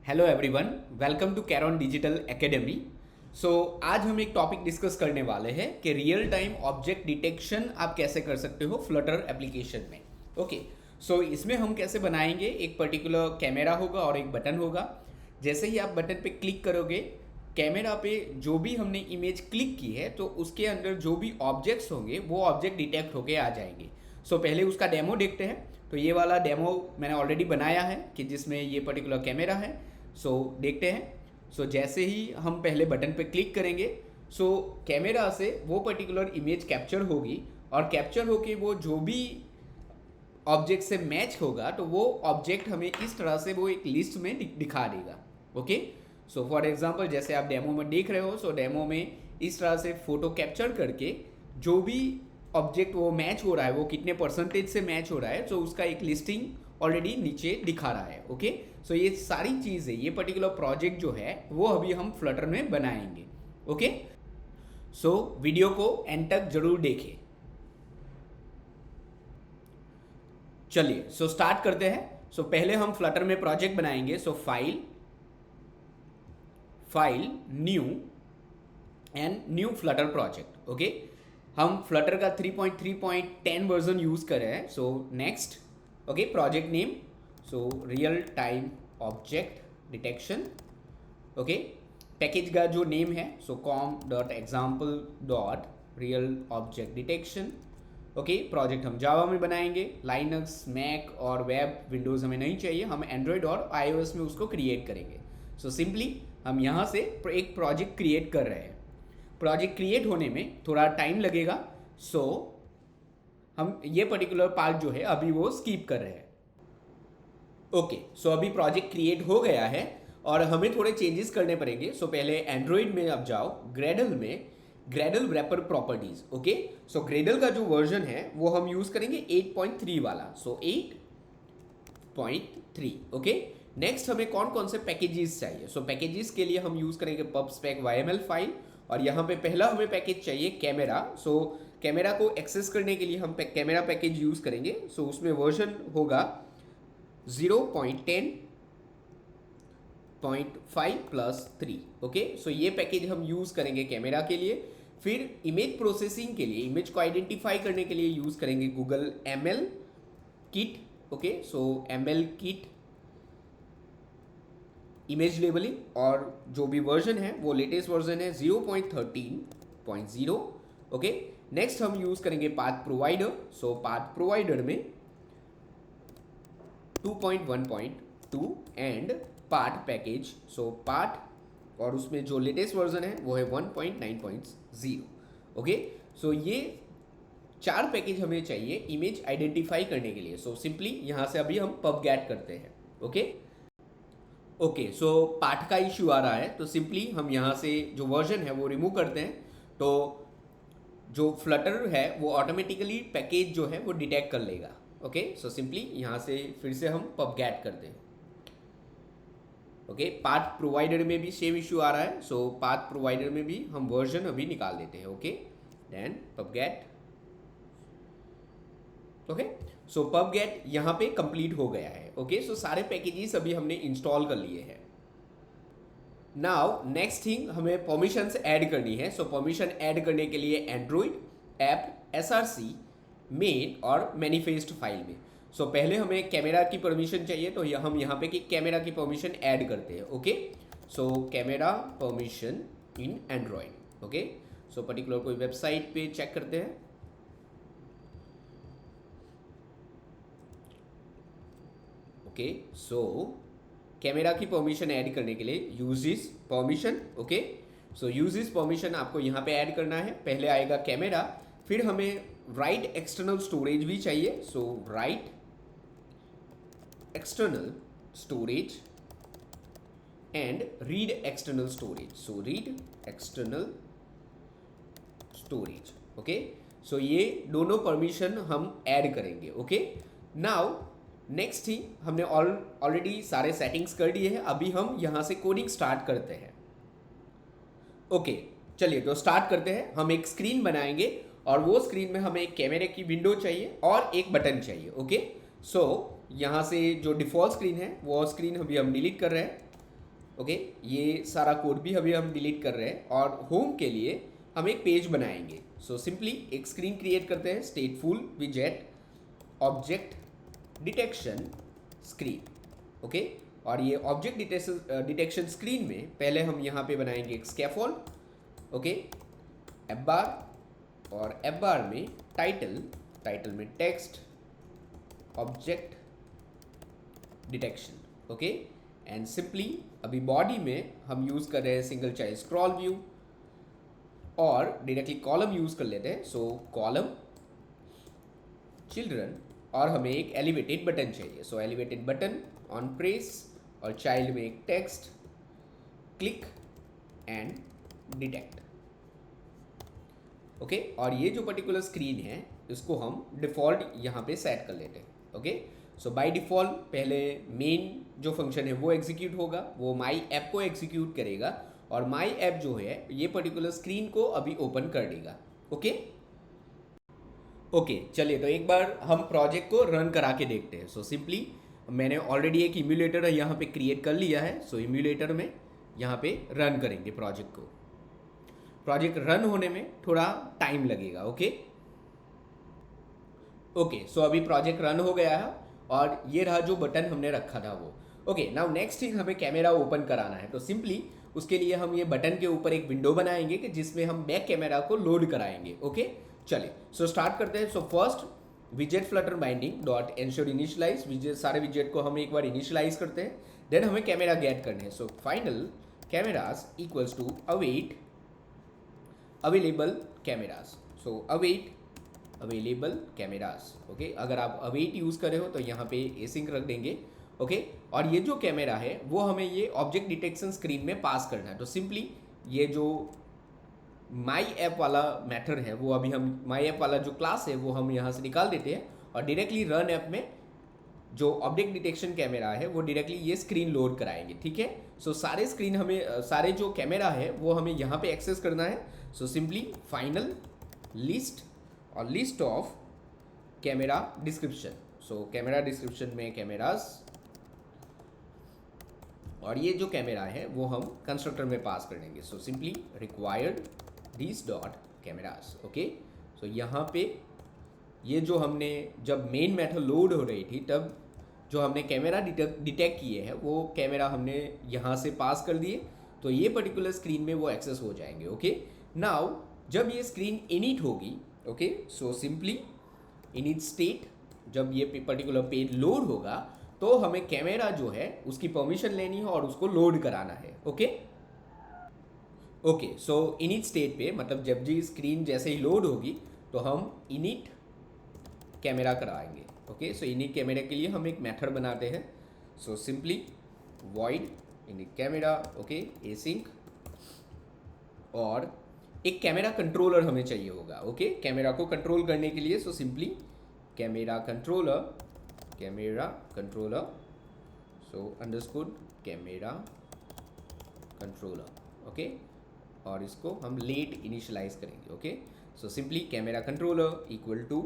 Hello everyone, welcome to Caron digital academy. So आज हम एक टॉपिक डिस्कस करने वाले हैं कि रियल टाइम ऑब्जेक्ट डिटेक्शन आप कैसे कर सकते हो फ्लटर एप्लीकेशन में। ओके, सो इसमें हम कैसे बनाएंगे, एक पर्टिकुलर कैमरा होगा और एक बटन होगा। जैसे ही आप बटन पे क्लिक करोगे, कैमरा पे जो भी हमने इमेज क्लिक की है तो उसके अंदर जो भी ऑब्जेक्ट्स होंगे वो ऑब्जेक्ट डिटेक्ट होके आ जाएंगे। सो पहले उसका डेमो देखते हैं। तो ये वाला डेमो मैंने ऑलरेडी बनाया है कि जिसमें ये पर्टिकुलर कैमरा है। सो देखते हैं। सो जैसे ही हम पहले बटन पे क्लिक करेंगे, सो कैमरा से वो पर्टिकुलर इमेज कैप्चर होगी और कैप्चर होके वो जो भी ऑब्जेक्ट से मैच होगा तो वो ऑब्जेक्ट हमें इस तरह से वो एक लिस्ट में दिखा देगा। ओके, सो फॉर एग्जांपल जैसे आप डेमो में देख रहे हो, सो डेमो में इस तरह से फोटो कैप्चर करके जो भी ऑब्जेक्ट वो मैच हो रहा है, वो कितने परसेंटेज से मैच हो रहा है, तो उसका एक लिस्टिंग ऑलरेडी नीचे दिखा रहा है। ओके, सो ये सारी चीज़ें, ये पर्टिकुलर प्रोजेक्ट जो है वो अभी हम फ्लटर में बनाएंगे। ओके, सो वीडियो को एंड तक जरूर देखें। चलिए, सो स्टार्ट करते हैं। सो पहले हम फ्लटर में प्रोजेक्ट बनाएंगे। So file new and new Flutter project. Okay, हम फ्लटर का 3.3.10 वर्जन यूज कर रहे हैं। So next, okay, project name, so real time object detection. Okay, package का जो नेम है so com.example.real object detection. Okay, project हम जावा में बनाएंगे। लाइनक्स, मैक और वेब विंडोज़ हमें नहीं चाहिए, हम एंड्रॉयड और iOS में उसको क्रिएट करेंगे। सो सिंपली हम यहाँ से एक प्रोजेक्ट क्रिएट कर रहे हैं। प्रोजेक्ट क्रिएट होने में थोड़ा टाइम लगेगा, सो हम ये पर्टिकुलर पार्ट जो है अभी वो स्किप कर रहे हैं। ओके, सो अभी प्रोजेक्ट क्रिएट हो गया है और हमें थोड़े चेंजेस करने पड़ेंगे। सो पहले एंड्रॉयड में अब जाओ, ग्रेडल में, ग्रेडल रैपर प्रॉपर्टीज। ओके, सो ग्रेडल का जो वर्जन है वो हम यूज करेंगे 8.3 वाला। सो 8.3। ओके, नेक्स्ट हमें कौन कौन से पैकेजेस चाहिए। सो पैकेजेस के लिए हम यूज करेंगे pubspec YML फाइल, और यहाँ पे पहला हमें पैकेज चाहिए कैमरा। सो कैमरा को एक्सेस करने के लिए हम कैमरा पैकेज यूज करेंगे। सो उसमें वर्जन होगा 0.10.5+3। ओके, सो ये पैकेज हम यूज करेंगे कैमरा के लिए। फिर इमेज प्रोसेसिंग के लिए, इमेज को आइडेंटिफाई करने के लिए यूज करेंगे गूगल ML किट। ओके, सो ML किट इमेज लेबलिंग, और जो भी वर्जन है वो लेटेस्ट वर्जन है 0.13.0। ओके, नेक्स्ट हम यूज करेंगे पाथ प्रोवाइडर। सो पाथ प्रोवाइडर में 2.1.2 and part package. So part, और उसमें जो लेटेस्ट वर्जन है वो है 1.9.0। ओके, सो ये 4 पैकेज हमें चाहिए इमेज आइडेंटिफाई करने के लिए। सो सिंपली यहाँ से अभी हम pubget करते हैं। ओके, सो पार्ट का इश्यू आ रहा है, तो सिंपली हम यहाँ से जो वर्जन है वो रिमूव करते हैं, तो जो फ्लटर है वो ऑटोमेटिकली पैकेज जो है वो डिटेक्ट कर लेगा। ओके, सो सिंपली यहाँ से फिर से हम pubget करते हैं। ओके, पाथ प्रोवाइडर में भी सेम इश्यू आ रहा है, सो पाथ प्रोवाइडर में भी हम वर्जन अभी निकाल देते हैं। Okay, then pubget। Okay, so pubget यहाँ पे कंप्लीट हो गया है। ओके, सो सारे पैकेजेस अभी हमने इंस्टॉल कर लिए हैं। नाउ नेक्स्ट थिंग, हमें परमिशंस ऐड करनी है। सो परमिशन ऐड करने के लिए एंड्रॉइड ऐप src मेन और मैनिफेस्ट फाइल में। सो पहले हमें कैमरा की परमिशन चाहिए, तो हम यहाँ पे कि कैमरा की परमिशन ऐड करते हैं। ओके, सो कैमरा परमिशन इन एंड्रॉइड। ओके, सो पर्टिकुलर कोई वेबसाइट पे चेक करते हैं। ओके, सो कैमरा की परमिशन ऐड करने के लिए यूजेस परमिशन। ओके, सो यूजेस परमिशन आपको यहाँ पे ऐड करना है। पहले आएगा कैमरा, फिर हमें राइट एक्सटर्नल स्टोरेज भी चाहिए। So write external storage and read external storage. So read external storage. Okay, so ये दोनों परमिशन हम ऐड करेंगे। ओके, नाउ नेक्स्ट थिंग, हमने ऑलरेडी सारे सेटिंग्स कर दिए हैं, अभी हम यहाँ से कोडिंग स्टार्ट करते हैं। ओके, चलिए तो स्टार्ट करते हैं। हम एक स्क्रीन बनाएंगे और वो स्क्रीन में हमें एक कैमरे की विंडो चाहिए और एक बटन चाहिए। ओके, सो यहाँ से जो डिफ़ॉल्ट स्क्रीन है वो स्क्रीन अभी हम डिलीट कर रहे हैं। ओके, ये सारा कोड भी अभी हम डिलीट कर रहे हैं और होम के लिए हम एक पेज बनाएंगे। सो सिंपली एक स्क्रीन क्रिएट करते हैं, स्टेटफुल विजेट ऑब्जेक्ट डिटेक्शन स्क्रीन। ओके, और ये ऑब्जेक्ट डिटेक्शन स्क्रीन में पहले हम यहाँ पे बनाएंगे एक स्कैफोल्ड। ओके, एप बार, और एप बार में टाइटल में text object detection. Okay, and simply अभी बॉडी में हम यूज़ कर रहे हैं सिंगल चाइल्ड स्क्रॉल व्यू, और डायरेक्टली कॉलम यूज़ कर लेते हैं। सो कॉलम चिल्ड्रन, और हमें एक एलिवेटेड बटन चाहिए। सो एलिवेटेड बटन ऑन प्रेस, और चाइल्ड में एक text click and detect. Okay, और ये जो पर्टिकुलर स्क्रीन है इसको हम डिफ़ॉल्ट यहाँ पे सेट कर लेते हैं। ओके, सो बाय डिफ़ॉल्ट पहले मेन जो फंक्शन है वो एग्जीक्यूट होगा, वो माई ऐप को एग्जीक्यूट करेगा, और माई ऐप जो है ये पर्टिकुलर स्क्रीन को अभी ओपन कर देगा। ओके ओके, चलिए तो एक बार हम प्रोजेक्ट को रन करा के देखते हैं। सो सिंपली मैंने ऑलरेडी एक इम्यूलेटर यहाँ पे क्रिएट कर लिया है। सो इम्यूलेटर में यहाँ पे रन करेंगे प्रोजेक्ट को। प्रोजेक्ट रन होने में थोड़ा टाइम लगेगा। ओके ओके, सो अभी प्रोजेक्ट रन हो गया है, और ये रहा जो बटन हमने रखा था वो। ओके, नाउ नेक्स्ट थिंग हमें कैमरा ओपन कराना है। तो सिंपली उसके लिए हम ये बटन के ऊपर एक विंडो बनाएंगे कि जिसमें हम बैक कैमरा को लोड कराएंगे। ओके, चलिए सो स्टार्ट करते हैं। So first विजेट Flutter binding dot ensure initialise विजेट, सारे विजेट को हम एक बार इनिशियलाइज करते हैं। देन हमें कैमरा गेट करने हैं। So final cameras equals to await available cameras. So await available cameras. Okay, अगर आप अवेट यूज़ कर रहे हो तो यहाँ पे एसिंक रख देंगे। ओके, और ये जो कैमरा है वो हमें ये ऑब्जेक्ट डिटेक्शन स्क्रीन में पास करना है। तो सिंपली ये जो माई ऐप वाला मैथड है वो अभी हम माई ऐप वाला जो क्लास है वो हम यहाँ से निकाल देते हैं, और डायरेक्टली रन ऐप में जो ऑब्जेक्ट डिटेक्शन कैमरा है वो डायरेक्टली ये स्क्रीन लोड कराएंगे। ठीक है, सो सारे स्क्रीन हमें सारे जो कैमरा है वो हमें यहाँ पे एक्सेस करना है। सो सिंपली फाइनल लिस्ट और list of camera description. So camera description में कैमराज, और ये जो कैमरा है वो हम कंस्ट्रक्टर में पास कर देंगे। So simply required this dot cameras. Okay, so यहाँ पे ये जो हमने जब मेन मेथड लोड हो रही थी तब जो हमने कैमरा डिटेक्ट किए हैं वो कैमरा हमने यहाँ से पास कर दिए, तो ये पर्टिकुलर स्क्रीन में वो एक्सेस हो जाएंगे। ओके, नाउ जब ये स्क्रीन इनिट होगी, okay, so simply init state, जब ये पर्टिकुलर पेज लोड होगा तो हमें कैमरा जो है उसकी परमिशन लेनी है और उसको लोड कराना है। ओके ओके, सो इनिट स्टेट पे मतलब जब जी स्क्रीन जैसे ही लोड होगी तो हम इनिट कैमरा कराएंगे। ओके, सो इनिट कैमरा के लिए हम एक मेथड बनाते हैं। So simply void init camera, okay, async, और एक कैमरा कंट्रोलर हमें चाहिए होगा। ओके, कैमरा को कंट्रोल करने के लिए so simply camera controller, so underscore camera controller. Okay, और इसको हम लेट इनिशियलाइज करेंगे। Okay, so simply camera controller equal to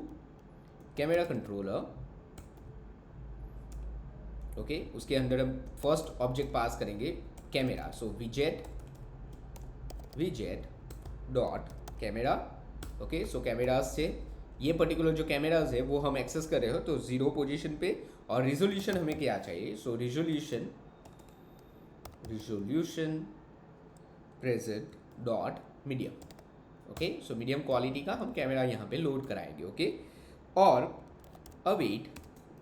camera controller. Okay, उसके अंदर हम फर्स्ट ऑब्जेक्ट पास करेंगे कैमरा। सो विजेट dot camera. Okay, so cameras से ये पर्टिकुलर जो कैमराज है वो हम एक्सेस कर रहे हो तो 0 पोजीशन पे, और रिजोल्यूशन हमें क्या चाहिए। So resolution present dot medium. Okay, so medium quality का हम कैमरा यहाँ पे लोड कराएंगे। ओके, और await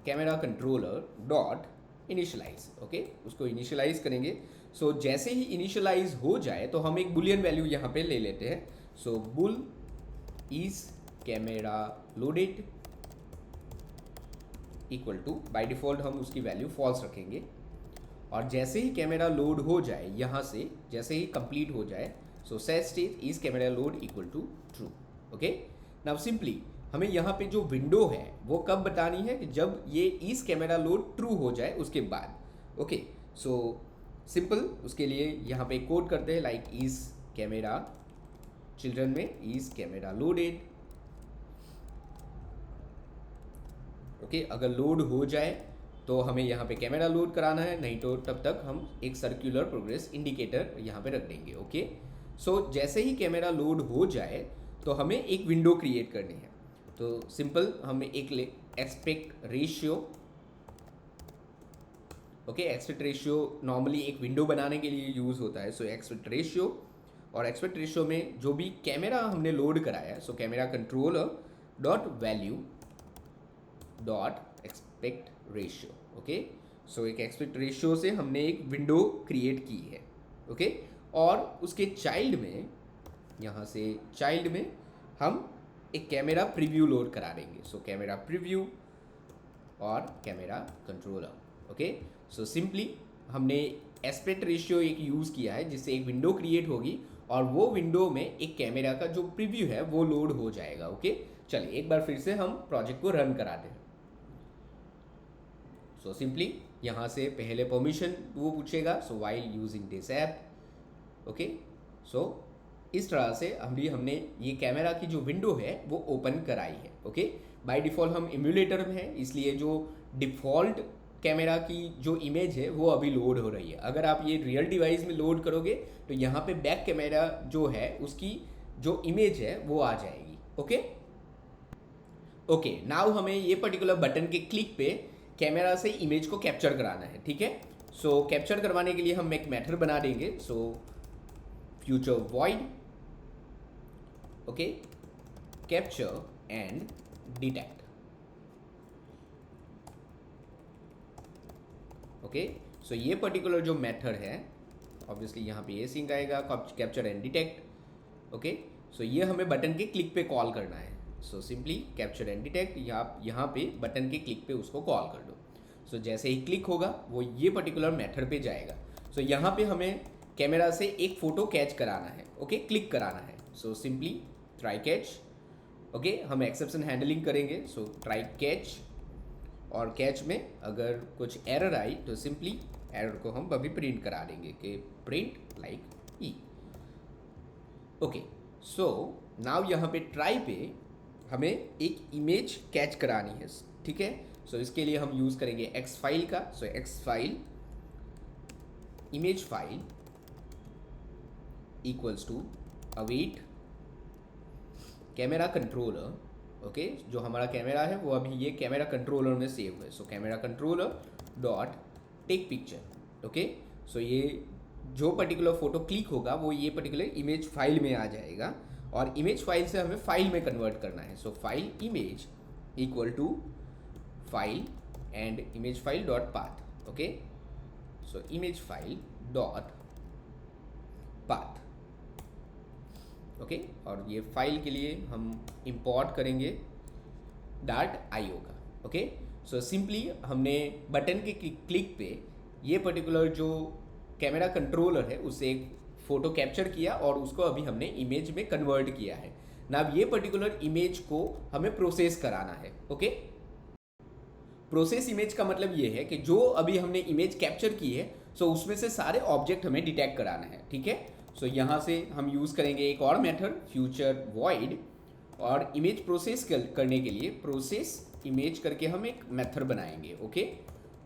camera controller dot initialize. Okay, उसको इनिशियलाइज करेंगे। सो जैसे ही इनिशियलाइज हो जाए तो हम एक बुलियन वैल्यू यहाँ पे ले लेते हैं। So bool is camera loaded equal to, by default हम उसकी वैल्यू फॉल्स रखेंगे, और जैसे ही कैमरा लोड हो जाए यहाँ से जैसे ही कंप्लीट हो जाए, so set state is camera load equal to true. Okay, now simply हमें यहाँ पे जो विंडो है वो कब बतानी है कि जब ये इज कैमरा लोड ट्रू हो जाए उसके बाद। ओके, सो सिंपल उसके लिए यहाँ पे कोड करते हैं लाइक इज कैमरा चिल्ड्रन में इज कैमरा लोडेड। ओके, अगर लोड हो जाए तो हमें यहाँ पे कैमरा लोड कराना है, नहीं तो तब तक हम एक सर्कुलर प्रोग्रेस इंडिकेटर यहाँ पे रख देंगे। ओके, सो जैसे ही कैमरा लोड हो जाए तो हमें एक विंडो क्रिएट करनी है। तो सिंपल हमें एक aspect ratio, okay, aspect ratio normally एक विंडो बनाने के लिए यूज़ होता है। सो एस्पेक्ट रेशियो, और एस्पेक्ट रेशियो में जो भी कैमरा हमने लोड कराया है, so camera controller dot value dot aspect ratio. Okay, so एक एस्पेक्ट रेशियो से हमने एक विंडो क्रिएट की है। ओके, और उसके चाइल्ड में, यहाँ से चाइल्ड में हम एक कैमरा प्रीव्यू लोड करा देंगे। सो कैमरा प्रीव्यू और camera controller. Okay, so simply हमने एस्पेक्ट रेशियो एक यूज़ किया है जिससे एक विंडो क्रिएट होगी और वो विंडो में एक कैमरा का जो प्रीव्यू है वो लोड हो जाएगा। ओके, चलिए एक बार फिर से हम प्रोजेक्ट को रन कराते हैं। सो सिंपली यहाँ से पहले परमिशन वो पूछेगा, so while using this app. Okay, so इस तरह से हमने ये कैमरा की जो विंडो है वो ओपन कराई है। ओके, बाय डिफ़ॉल्ट हम इम्यूलेटर में है, इसलिए जो डिफ़ॉल्ट कैमरा की जो इमेज है वो अभी लोड हो रही है। अगर आप ये रियल डिवाइस में लोड करोगे तो यहाँ पे बैक कैमरा जो है उसकी जो इमेज है वो आ जाएगी। ओके ओके, नाउ हमें ये पर्टिकुलर बटन के क्लिक पे कैमरा से इमेज को कैप्चर कराना है। ठीक है, सो कैप्चर करवाने के लिए हम एक मेथड बना देंगे। So future void, okay, capture and detect. Okay, so ये पर्टिकुलर जो मेथड है, ऑब्वियसली यहाँ पे ये सिंक आएगा, capture and detect. Okay, so ये हमें बटन के क्लिक पे कॉल करना है। So simply capture and detect, यहाँ पे बटन के क्लिक पे उसको कॉल कर दो। सो जैसे ही क्लिक होगा वो ये पर्टिकुलर मेथड पे जाएगा। सो यहाँ पे हमें कैमरा से एक फ़ोटो कैच कराना है। ओके, क्लिक कराना है। So simply try catch. Okay, हम एक्सेप्शन हैंडलिंग करेंगे। सो ट्राई कैच, और कैच में अगर कुछ एरर आई तो सिंपली एरर को हम अभी प्रिंट करा देंगे कि प्रिंट लाइक ई। ओके, सो नाउ यहाँ पे ट्राई पे हमें एक इमेज कैच करानी है। ठीक है, सो इसके लिए हम यूज़ करेंगे एक्स फाइल का। So X file image file equals to await camera controller. Okay, जो हमारा कैमरा है वो अभी ये कैमरा कंट्रोलर में सेव है। So camera controller dot take picture. Okay, so ये जो पर्टिकुलर फोटो क्लिक होगा वो ये पर्टिकुलर इमेज फाइल में आ जाएगा, और इमेज फाइल से हमें फाइल में कन्वर्ट करना है। So file image equal to file and image file dot path. Okay, so image file dot path. Okay, और ये फाइल के लिए हम इंपोर्ट करेंगे .io का। ओके, सो सिंपली हमने बटन के क्लिक पे ये पर्टिकुलर जो कैमरा कंट्रोलर है उससे एक फ़ोटो कैप्चर किया और उसको अभी हमने इमेज में कन्वर्ट किया है ना। अब ये पर्टिकुलर इमेज को हमें प्रोसेस कराना है। ओके, प्रोसेस इमेज का मतलब ये है कि जो अभी हमने इमेज कैप्चर की है सो उसमें से सारे ऑब्जेक्ट हमें डिटेक्ट कराना है। ठीक है, सो यहाँ से हम यूज़ करेंगे एक और मेथड फ्यूचर वॉइड, और इमेज प्रोसेस करने के लिए प्रोसेस इमेज करके हम एक मेथड बनाएंगे। ओके,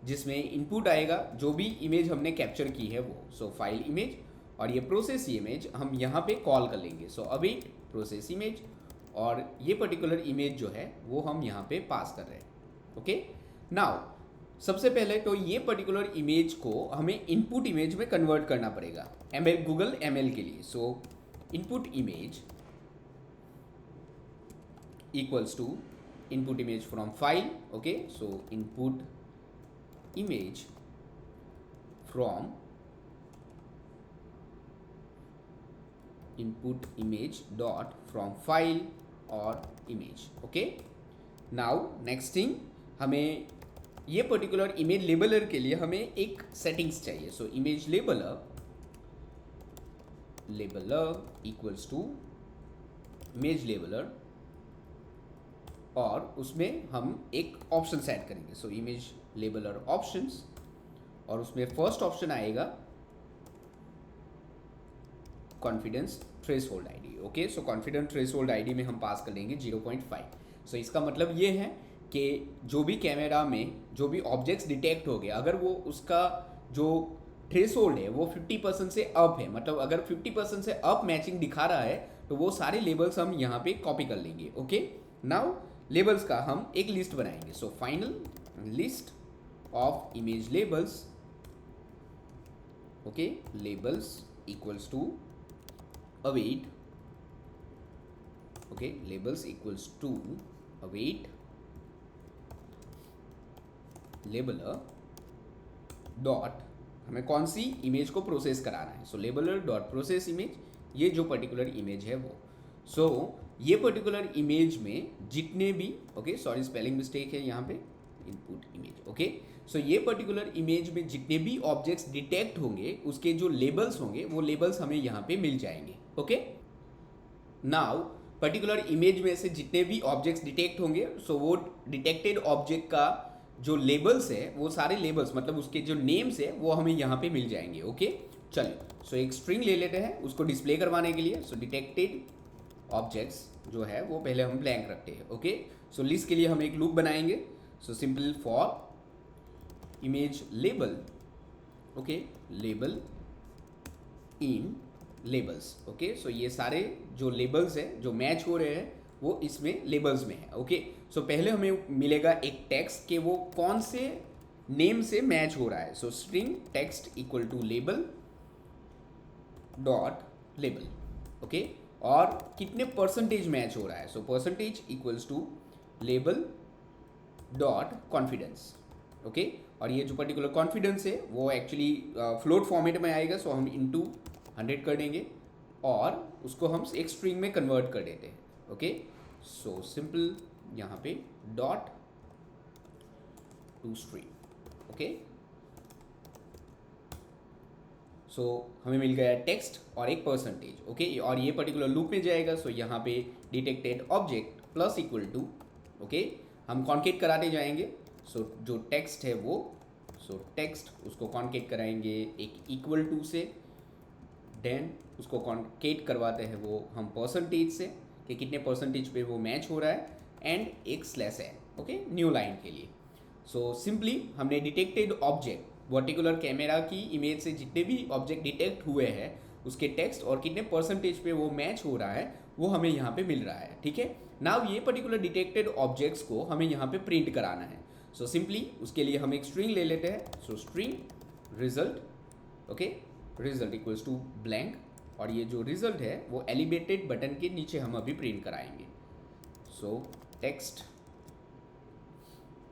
जिसमें इनपुट आएगा जो भी इमेज हमने कैप्चर की है वो। सो फाइल इमेज, और ये प्रोसेस इमेज हम यहाँ पे कॉल कर लेंगे। सो अभी प्रोसेस इमेज, और ये पर्टिकुलर इमेज जो है वो हम यहाँ पे पास कर रहे हैं। ओके, नाउ सबसे पहले तो ये पर्टिकुलर इमेज को हमें इनपुट इमेज में कन्वर्ट करना पड़ेगा गूगल ML के लिए। So input image equals to input image from file. Okay, so input image from input image dot from file और image. Okay, now next thing, हमें ये पर्टिकुलर इमेज लेबलर के लिए हमें एक सेटिंग्स चाहिए। So image labeler equals to image labeler, और उसमें हम एक ऑप्शन सेट करेंगे। सो इमेज लेबलर ऑप्शंस, और उसमें फर्स्ट ऑप्शन आएगा कॉन्फिडेंस थ्रेशोल्ड आईडी। ओके, सो कॉन्फिडेंस थ्रेशोल्ड आईडी में हम पास कर लेंगे 0.5। सो इसका मतलब ये है कि जो भी कैमरा में जो भी ऑब्जेक्ट्स डिटेक्ट हो गए, अगर वो उसका जो थ्रेशोल्ड है वो 50% से अप है, मतलब अगर 50% से अप मैचिंग दिखा रहा है तो वो सारे लेबल्स हम यहाँ पे कॉपी कर लेंगे। ओके, नाउ लेबल्स का हम एक लिस्ट बनाएंगे। So final list of image labels, okay, labels equals to await, okay, labels equals to await labeler dot, हमें कौन सी इमेज को प्रोसेस कराना है। So labeler dot process image, ये जो पर्टिकुलर इमेज है वो। सो ये पर्टिकुलर इमेज में जितने भी, ओके सॉरी स्पेलिंग मिस्टेक है यहाँ पे, इनपुट इमेज, ओके। सो ये पर्टिकुलर इमेज में जितने भी ऑब्जेक्ट्स डिटेक्ट होंगे उसके जो लेबल्स होंगे वो लेबल्स हमें यहाँ पे मिल जाएंगे। ओके, नाउ पर्टिकुलर इमेज में से जितने भी ऑब्जेक्ट्स डिटेक्ट होंगे सो वो डिटेक्टेड ऑब्जेक्ट का जो लेबल्स है वो सारे लेबल्स मतलब उसके जो नेम्स है वो हमें यहाँ पे मिल जाएंगे। ओके, चलिए सो एक स्ट्रिंग ले लेते हैं उसको डिस्प्ले करवाने के लिए। सो डिटेक्टेड ऑब्जेक्ट्स जो है वो पहले हम ब्लैंक रखते हैं। ओके, सो लिस्ट के लिए हम एक लूप बनाएंगे। So simple for image label, okay, label in labels. Okay, so ये सारे जो लेबल्स है जो मैच हो रहे हैं वो इसमें लेबल्स में है। ओके, सो पहले हमें मिलेगा एक टेक्स्ट कि वो कौन से नेम से मैच हो रहा है। So string text equal to label dot label, okay, और कितने परसेंटेज मैच हो रहा है। So percentage equals to label dot confidence, okay, और ये जो पर्टिकुलर कॉन्फिडेंस है वो एक्चुअली फ्लोट फॉर्मेट में आएगा। सो हम इंटू 100 कर देंगे और उसको हम एक स्ट्रिंग में कन्वर्ट कर देते हैं। ओके, सो सिंपल यहाँ पे डॉट टू स्ट्रिंग। ओके, सो हमें मिल गया टेक्स्ट और एक परसेंटेज। ओके, और ये पर्टिकुलर लूप में जाएगा। सो यहाँ पे detected object plus equal to, okay, हम कॉन्केट कराते जाएंगे। सो जो टेक्स्ट है वो, सो टेक्स्ट उसको कॉन्केट कराएंगे एक इक्वल टू से, देन उसको कॉन्केट करवाते हैं वो हम परसेंटेज से कि कितने परसेंटेज पे वो मैच हो रहा है, एंड एक स्लैश है, ओके, न्यू लाइन के लिए। सो सिंपली हमने डिटेक्टेड ऑब्जेक्ट पर्टिकुलर कैमरा की इमेज से जितने भी ऑब्जेक्ट डिटेक्ट हुए हैं उसके टेक्स्ट और कितने परसेंटेज पे वो मैच हो रहा है वो हमें यहाँ पे मिल रहा है। ठीक है, नाउ ये पर्टिकुलर डिटेक्टेड ऑब्जेक्ट्स को हमें यहाँ पे प्रिंट कराना है। सो सिंपली उसके लिए हम एक स्ट्रिंग ले लेते हैं। So string result, okay, result equals to blank, और ये जो रिजल्ट है वो एलिवेटेड बटन के नीचे हम अभी प्रिंट कराएंगे। सो टेक्स्ट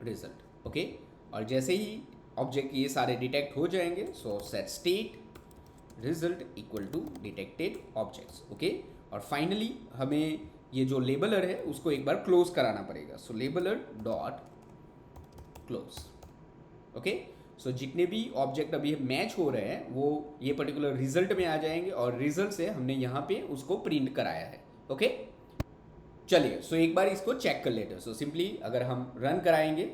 रिजल्ट, ओके, और जैसे ही ऑब्जेक्ट ये सारे डिटेक्ट हो जाएंगे so set state result equal to detected objects. Okay, और फाइनली हमें ये जो लेबलर है उसको एक बार क्लोज कराना पड़ेगा। सो लेबलर डॉट क्लोज, ओके, सो जितने भी ऑब्जेक्ट अभी मैच हो रहे हैं वो ये पर्टिकुलर रिजल्ट में आ जाएंगे और रिजल्ट से हमने यहाँ पे उसको प्रिंट कराया है। ओके, चलिए सो एक बार इसको चेक कर लेते हैं। सो सिंपली अगर हम रन कराएंगे,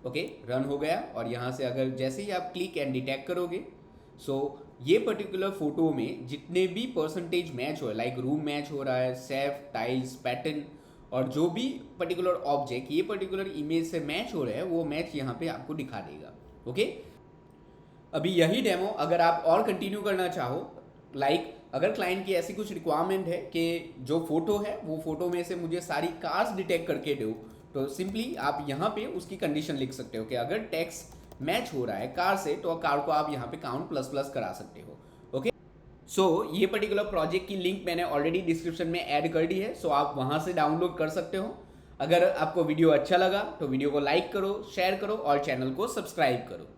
ओके, रन हो गया, और यहाँ से अगर जैसे ही आप क्लिक एंड डिटेक्ट करोगे सो ये पर्टिकुलर फोटो में जितने भी परसेंटेज मैच हो, लाइक रूम मैच हो रहा है, सेफ, टाइल्स, पैटर्न, और जो भी पर्टिकुलर ऑब्जेक्ट ये पर्टिकुलर इमेज से मैच हो रहे हैं वो मैच यहाँ पे आपको दिखा देगा। ओके, अभी यही डेमो अगर आप और कंटिन्यू करना चाहो, लाइक अगर क्लाइंट की ऐसी कुछ रिक्वायरमेंट है कि जो फोटो है वो फोटो में से मुझे सारी कार्स डिटेक्ट करके दो, तो सिंपली आप यहाँ पे उसकी कंडीशन लिख सकते हो कि अगर टेक्स्ट मैच हो रहा है कार से तो कार को आप यहाँ पे काउंट प्लस प्लस करा सकते हो। ओके, सो ये पर्टिकुलर प्रोजेक्ट की लिंक मैंने ऑलरेडी डिस्क्रिप्शन में ऐड कर दी है, सो आप वहाँ से डाउनलोड कर सकते हो। अगर आपको वीडियो अच्छा लगा तो वीडियो को लाइक करो, शेयर करो और चैनल को सब्सक्राइब करो।